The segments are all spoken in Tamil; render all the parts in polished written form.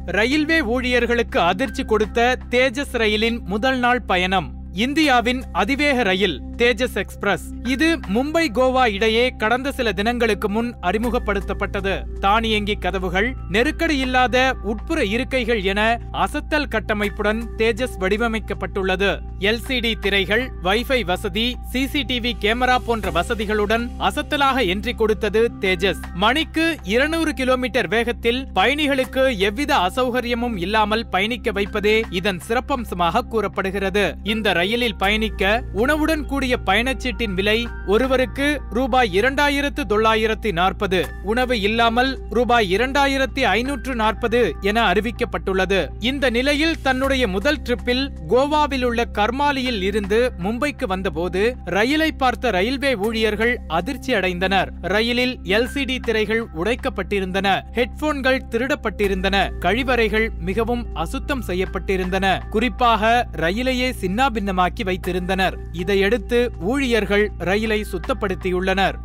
ரயில்வே ஊழியர்களுக்கு அதிர்ச்சி கொடுத்த தேஜஸ் ரயிலின் முதல் நாள் பயணம். இந்தியாவின் அதிவேக ரயில் தேஜஸ் எக்ஸ்பிரஸ். இது மும்பை கோவா இடையே கடந்த சில தினங்களுக்கு முன் அறிமுகப்படுத்தப்பட்டது. தானியங்கி கதவுகள், நெருக்கடி இல்லாத உட்புற இருக்கைகள் என அசத்தல் கட்டமைப்புடன் தேஜஸ் வடிவமைக்கப்பட்டுள்ளது. LCD திரைகள், வைஃபை வசதி, CCTV கேமரா போன்ற வசதிகளுடன் அசத்தலாக என்ட்ரி கொடுத்தது தேஜஸ். மணிக்கு 200 கிலோமீட்டர் வேகத்தில் பயணிகளுக்கு எவ்வித அசௌகரியமும் இல்லாமல் பயணிக்க வைப்பதே இதன் சிறப்பம்சமாக கூறப்படுகிறது. இந்த ரயிலில் பயணிக்க உணவுடன் கூடிய பயணச்சீட்டின் விலை ஒருவருக்கு ரூபாய் 2940, உணவு இல்லாமல் ரூபாய் 2540 என அறிவிக்கப்பட்டுள்ளது. இந்த நிலையில் தன்னுடைய முதல் ட்ரிப்பில் கோவாவில் உள்ள கர்மாலியில் இருந்து மும்பைக்கு வந்தபோது ரயிலை பார்த்த ரயில்வே ஊழியர்கள் அதிர்ச்சி அடைந்தனர். ரயிலில் LCD திரைகள் உடைக்கப்பட்டிருந்தன, ஹெட்போன்கள் திருடப்பட்டிருந்தன, கழிவறைகள் மிகவும் அசுத்தம் செய்யப்பட்டிருந்தன. குறிப்பாக ரயிலையே சின்னாபின்னமாக்கி வைத்திருந்தனர். இதையடுத்து ஊழியர்கள் ரயிலை சுத்தப்படுத்தியுள்ளனர்.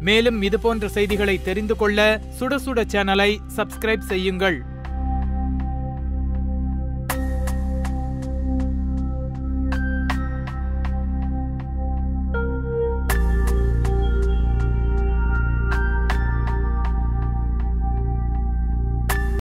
மேலும் இதுபோன்ற செய்திகளை தெரிந்து கொள்ள சுட சுட சேனலை சப்ஸ்கிரைப் செய்யுங்கள்.